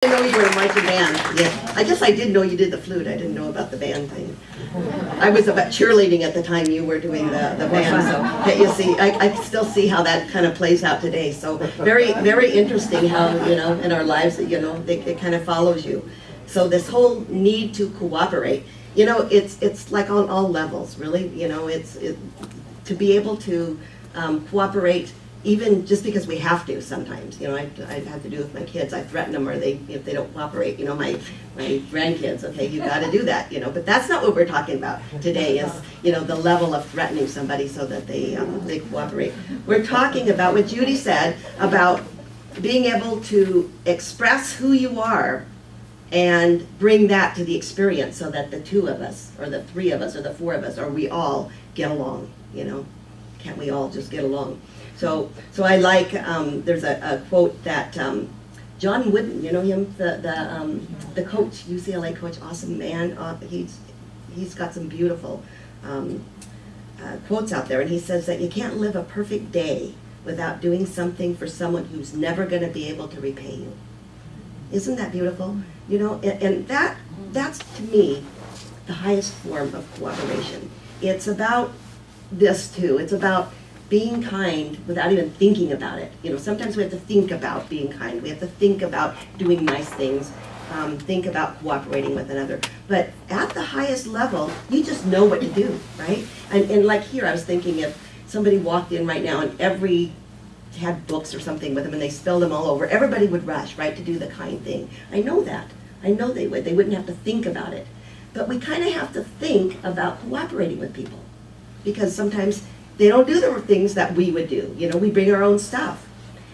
I didn't know you were in marching band. Yeah, I guess I did know you did the flute. I didn't know about the band thing. I was about cheerleading at the time you were doing the band, so that you see, I still see how that kind of plays out today. So very interesting how, you know, in our lives, you know, it kind of follows you. So this whole need to cooperate, you know, it's like on all levels, really. You know, to be able to cooperate. Even just because we have to sometimes, you know, I've had to do with my kids. I threaten them, or if they don't cooperate, you know, my grandkids. Okay, you got to do that, you know. But that's not what we're talking about today. Is, you know, the level of threatening somebody so that they cooperate. We're talking about what Judy said about being able to express who you are and bring that to the experience, so that the two of us, or the three of us, or the four of us, or we all get along. You know, can't we all just get along? So I like, there's a quote that John Wooden, you know him, the coach, UCLA coach, awesome man. He's got some beautiful quotes out there, and he says that you can't live a perfect day without doing something for someone who's never going to be able to repay you. Isn't that beautiful? You know, and that's to me the highest form of cooperation. It's about this too. It's about being kind without even thinking about it. You know, sometimes we have to think about being kind. We have to think about doing nice things, think about cooperating with another. But at the highest level, you just know what to do, right? And like here, I was thinking if somebody walked in right now and had books or something with them and they spilled them all over, everybody would rush, right, to do the kind thing. I know that. I know they would. They wouldn't have to think about it. But we kind of have to think about cooperating with people, because sometimes they don't do the things that we would do. You know, we bring our own stuff.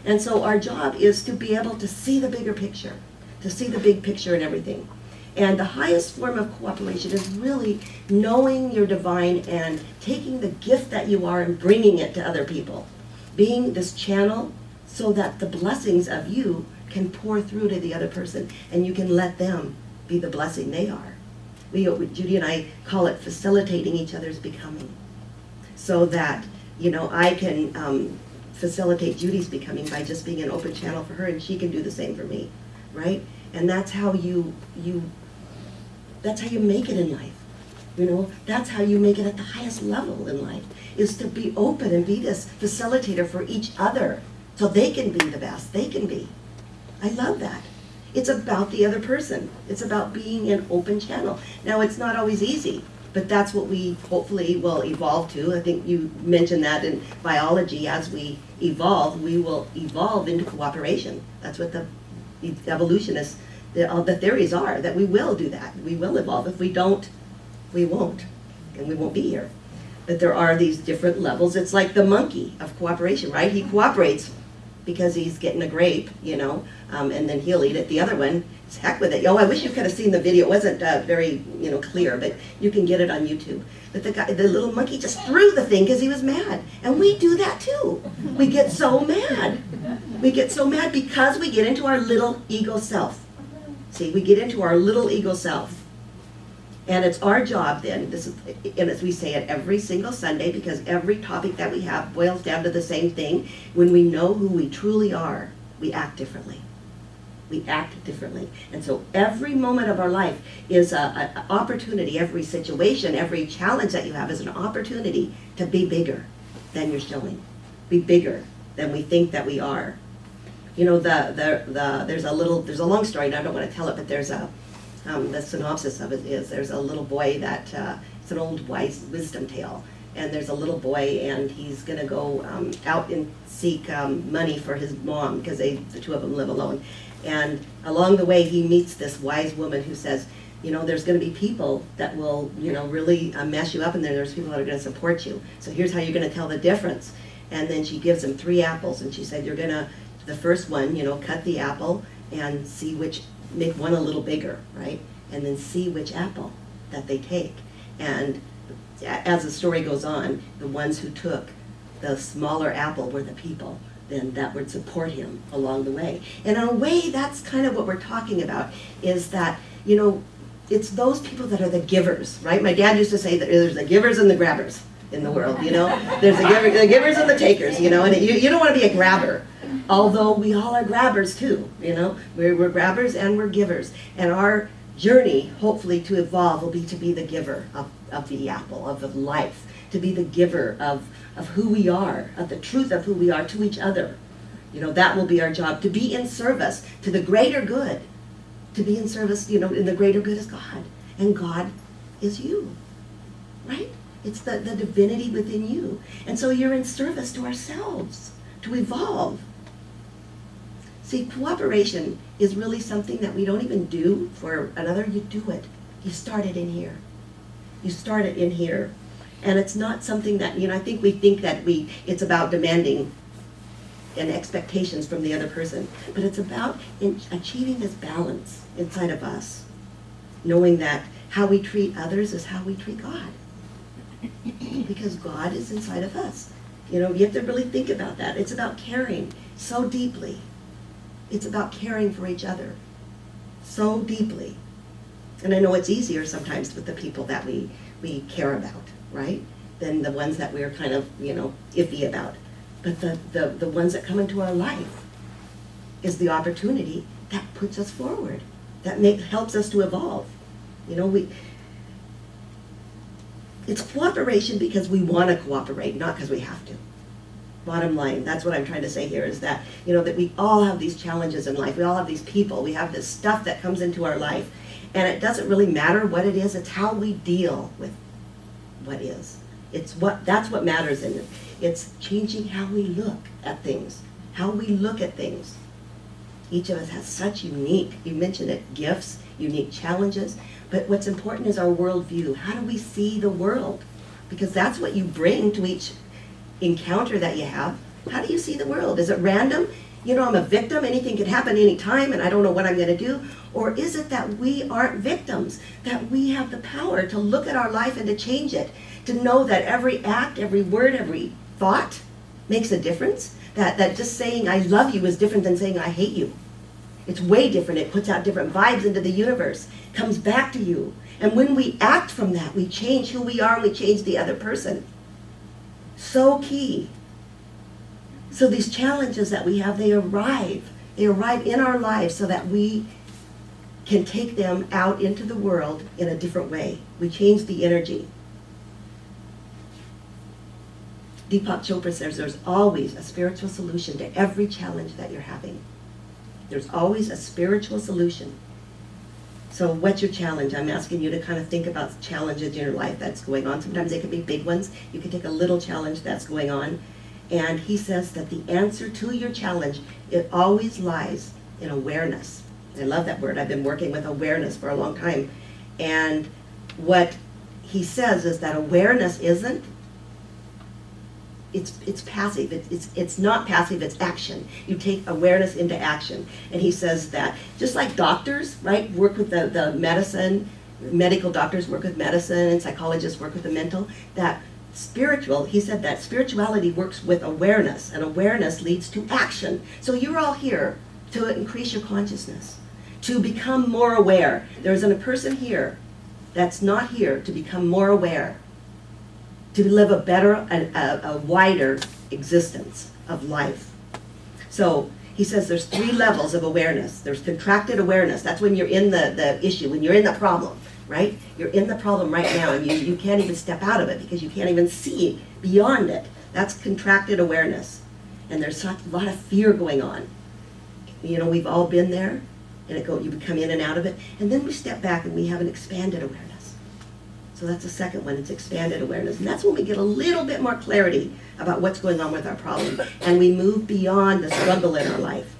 And so our job is to be able to see the bigger picture, to see the big picture and everything. And the highest form of cooperation is really knowing you're divine and taking the gift that you are and bringing it to other people. Being this channel so that the blessings of you can pour through to the other person, and you can let them be the blessing they are. Judy and I call it facilitating each other's becoming. So that, you know, I can facilitate Judy's becoming by just being an open channel for her, and she can do the same for me, right? And that's how that's how you make it in life. You know, that's how you make it at the highest level in life, is to be open and be this facilitator for each other, so they can be the best they can be. I love that. It's about the other person. It's about being an open channel. Now, it's not always easy, but that's what we hopefully will evolve to. I think you mentioned that in biology, as we evolve, we will evolve into cooperation. That's what the evolutionists, the theories are, that we will do that. We will evolve. If we don't, we won't, and we won't be here. But there are these different levels. It's like the monkey of cooperation, right? He cooperates because he's getting a grape, you know, and then he'll eat it. The other one, it's heck with it. Oh, I wish you could have seen the video. It wasn't very, you know, clear, but you can get it on YouTube. But the little monkey just threw the thing because he was mad. And we do that too. We get so mad. We get so mad because we get into our little ego self. See, we get into our little ego self. And it's our job then, and as we say it every single Sunday, because every topic that we have boils down to the same thing. When we know who we truly are, we act differently. We act differently. And so every moment of our life is an opportunity. Every situation, every challenge that you have is an opportunity to be bigger than you're showing. Be bigger than we think that we are. You know, there's a long story, and I don't want to tell it, but there's the synopsis of it is, there's a little boy that, it's an old wise wisdom tale, and there's a little boy, and he's going to go out and seek money for his mom, because the two of them live alone. And along the way, he meets this wise woman who says, you know, there's going to be people that will, you know, really mess you up, and then there's people that are going to support you. So here's how you're going to tell the difference. And then she gives him 3 apples, and she said, you're going to, the first one, you know, cut the apple and see which, make one a little bigger, right? And then see which apple that they take. And as the story goes on, the ones who took the smaller apple were the people then that would support him along the way. And in a way, that's kind of what we're talking about, is that, you know, it's those people that are the givers, right? My dad used to say that there's the givers and the grabbers in the world, you know? There's the givers and the takers, you know? And you don't want to be a grabber. Although we all are grabbers too, you know, we're grabbers and we're givers. And our journey, hopefully to evolve, will be to be the giver of the apple, of life, to be the giver of who we are, of the truth of who we are to each other. You know, that will be our job, to be in service to the greater good, to be in service, you know, in the greater good is God. And God is you, right? It's the divinity within you. And so you're in service to ourselves, to evolve. See, cooperation is really something that we don't even do for another. You do it. You start it in here. You start it in here. And it's not something that, you know, I think we think that it's about demanding and expectations from the other person. But it's about achieving this balance inside of us. Knowing that how we treat others is how we treat God. Because God is inside of us. You know, you have to really think about that. It's about caring so deeply. It's about caring for each other so deeply. And I know it's easier sometimes with the people that we care about, right? Than the ones that we're kind of, you know, iffy about. But the ones that come into our life is the opportunity that puts us forward, that helps us to evolve. You know, it's cooperation because we want to cooperate, not because we have to. Bottom line, that's what I'm trying to say here, is that, you know, that we all have these challenges in life. We all have these people. We have this stuff that comes into our life. And it doesn't really matter what it is. It's how we deal with what is. That's what matters in it. It's changing how we look at things. How we look at things. Each of us has such unique, you mentioned it, gifts, unique challenges. But what's important is our worldview. How do we see the world? Because that's what you bring to each encounter that you have. How do you see the world? Is it random? You know, I'm a victim, anything can happen anytime and I don't know what I'm going to do. Or is it that we aren't victims, that we have the power to look at our life and to change it, to know that every act, every word, every thought makes a difference, that just saying I love you is different than saying I hate you. It's way different. It puts out different vibes into the universe, comes back to you. And when we act from that, we change who we are and we change the other person. So key. So these challenges that we have, they arrive in our lives so that we can take them out into the world in a different way. We change the energy. Deepak Chopra says there's always a spiritual solution to every challenge that you're having. There's always a spiritual solution. So what's your challenge? I'm asking you to kind of think about challenges in your life that's going on. Sometimes they can be big ones. You can take a little challenge that's going on. And he says that the answer to your challenge, it always lies in awareness. I love that word. I've been working with awareness for a long time. And what he says is that awareness isn't, it's passive. It's not passive, it's action. You take awareness into action. And he says that just like doctors, right, work with the medicine, medical doctors work with medicine and psychologists work with the mental, that he said that spirituality works with awareness, and awareness leads to action. So you're all here to increase your consciousness, to become more aware. There isn't a person here that's not here to become more aware, to live a better, a wider existence of life. So he says there's 3 levels of awareness. There's contracted awareness. That's when you're in the issue, when you're in the problem, right? You're in the problem right now and you can't even step out of it because you can't even see beyond it. That's contracted awareness. And there's a lot of fear going on. You know, we've all been there, and you become in and out of it. And then we step back and we have an expanded awareness. So that's the second one, it's expanded awareness. And that's when we get a little bit more clarity about what's going on with our problem. And we move beyond the struggle in our life.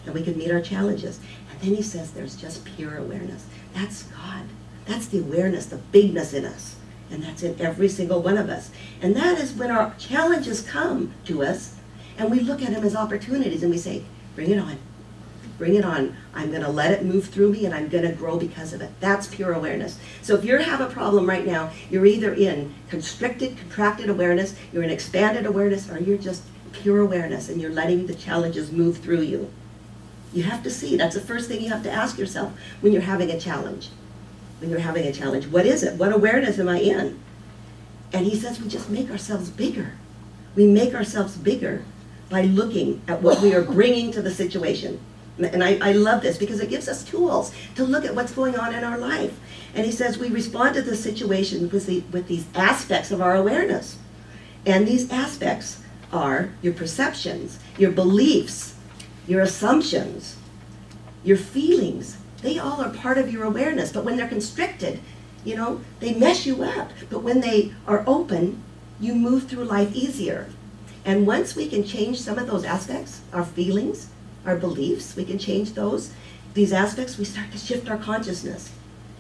And we can meet our challenges. And then he says there's just pure awareness. That's God. That's the awareness, the bigness in us. And that's in every single one of us. And that is when our challenges come to us, and we look at them as opportunities, and we say, bring it on. Bring it on. I'm going to let it move through me, and I'm going to grow because of it. That's pure awareness. So if you have a problem right now, you're either in constricted, contracted awareness, you're in expanded awareness, or you're just pure awareness, and you're letting the challenges move through you. You have to see. That's the first thing you have to ask yourself when you're having a challenge. When you're having a challenge, what is it? What awareness am I in? And he says we just make ourselves bigger. We make ourselves bigger by looking at what we are bringing to the situation. And I love this because it gives us tools to look at what's going on in our life. And he says we respond to the situation with these aspects of our awareness. And these aspects are your perceptions, your beliefs, your assumptions, your feelings. They all are part of your awareness. But when they're constricted, you know, they mess you up. But when they are open, you move through life easier. And once we can change some of those aspects, our feelings, our beliefs, we can change these aspects, we start to shift our consciousness.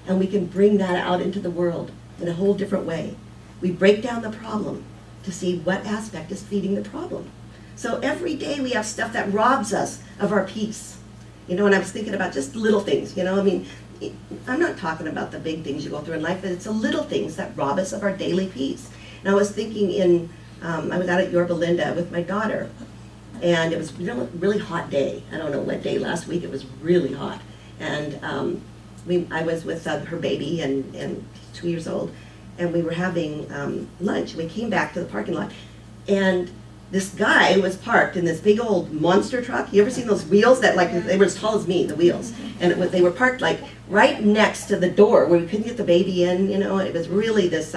And we can bring that out into the world in a whole different way. We break down the problem to see what aspect is feeding the problem. So every day we have stuff that robs us of our peace. You know, and I was thinking about just little things, you know, I mean, I'm not talking about the big things you go through in life, but it's the little things that rob us of our daily peace. And I was thinking I was out at Yorba Linda with my daughter, and it was a really hot day. I don't know what day last week, it was really hot. And I was with her baby, and 2 years old, and we were having lunch. We came back to the parking lot, and this guy was parked in this big old monster truck. You ever seen those wheels that, like, they were as tall as me, the wheels? And they were parked like right next to the door where we couldn't get the baby in, you know. It was really this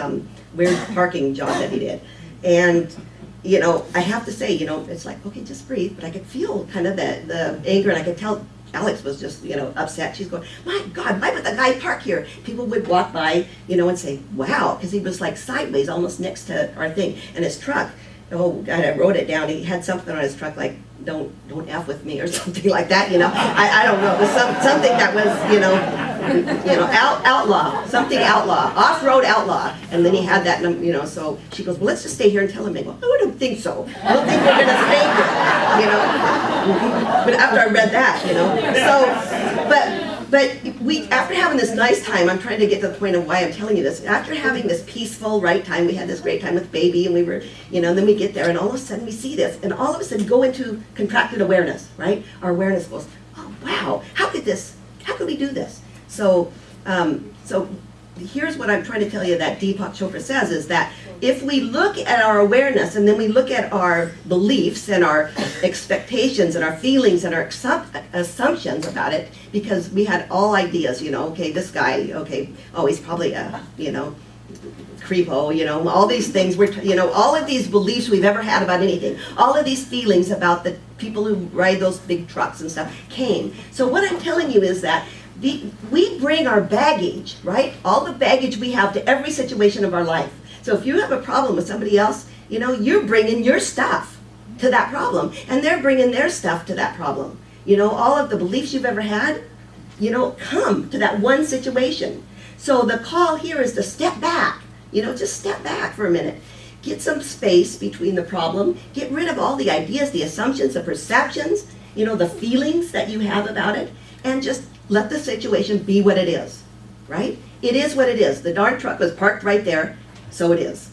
weird parking job that he did. And, you know, I have to say, you know, it's like, okay, just breathe. But I could feel kind of the anger, and I could tell Alex was just, you know, upset. She's going, my God, why would the guy park here? People would walk by, you know, and say, wow, because he was like sideways almost next to our thing. And his truck, oh God, I wrote it down. He had something on his truck like, don't F with me or something like that, you know. I don't know. It was something that was, you know, outlaw, something outlaw, off-road outlaw. And then he had that, you know, so she goes, well, let's just stay here and tell him. I go, I don't think so. I don't think we're going to stay here, you know. But after I read that, you know. So, but we, after having this nice time, I'm trying to get to the point of why I'm telling you this. After having this peaceful, right time, we had this great time with baby, and we were, you know, and then we get there, and all of a sudden we see this, and all of a sudden go into contracted awareness, right? Our awareness goes, oh, wow, how could we do this? So, so here's what I'm trying to tell you that Deepak Chopra says is that if we look at our awareness and then we look at our beliefs and our expectations and our feelings and our assumptions about it, because we had all ideas, you know, okay, this guy, okay, oh, he's probably a, you know, creepo, you know, all these things, you know, all of these beliefs we've ever had about anything, all of these feelings about the people who ride those big trucks and stuff came. So what I'm telling you is that we bring our baggage, right? All the baggage we have to every situation of our life. So if you have a problem with somebody else, you know, you're bringing your stuff to that problem, and they're bringing their stuff to that problem. You know, all of the beliefs you've ever had, you know, come to that one situation. So the call here is to step back, you know, just step back for a minute. Get some space between the problem, get rid of all the ideas, the assumptions, the perceptions, you know, the feelings that you have about it, and just let the situation be what it is, right? It is what it is. The darn truck was parked right there, so it is.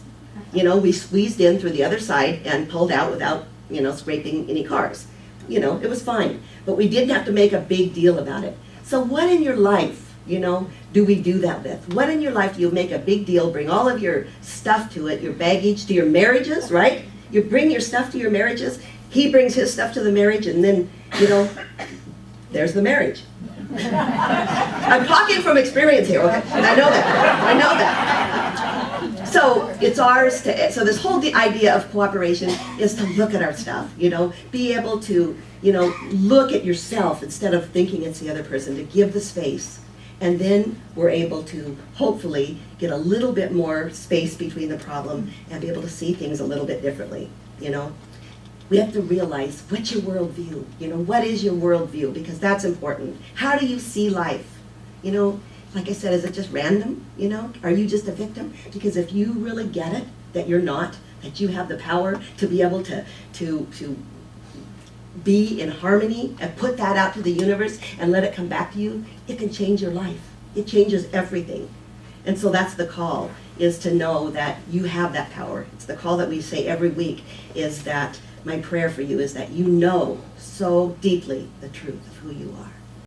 You know, we squeezed in through the other side and pulled out without, you know, scraping any cars. You know, it was fine. But we didn't have to make a big deal about it. So what in your life, you know, do we do that with? What in your life do you make a big deal, bring all of your stuff to it, your baggage to your marriages, right? You bring your stuff to your marriages, he brings his stuff to the marriage, and then, you know, there's the marriage. I'm talking from experience here, okay? And I know that. So it's ours to, so this whole idea of cooperation is to look at our stuff, you know, be able to, you know, look at yourself instead of thinking it's the other person, to give the space. And then we're able to hopefully get a little bit more space between the problem and be able to see things a little bit differently, you know. We have to realize, what's your worldview? You know, what is your worldview? Because that's important. How do you see life? You know, like I said, is it just random? You know, are you just a victim? Because if you really get it, that you're not, that you have the power to be able to be in harmony and put that out to the universe and let it come back to you, it can change your life. It changes everything. And so that's the call, is to know that you have that power. It's the call that we say every week, is that my prayer for you is that you know so deeply the truth of who you are.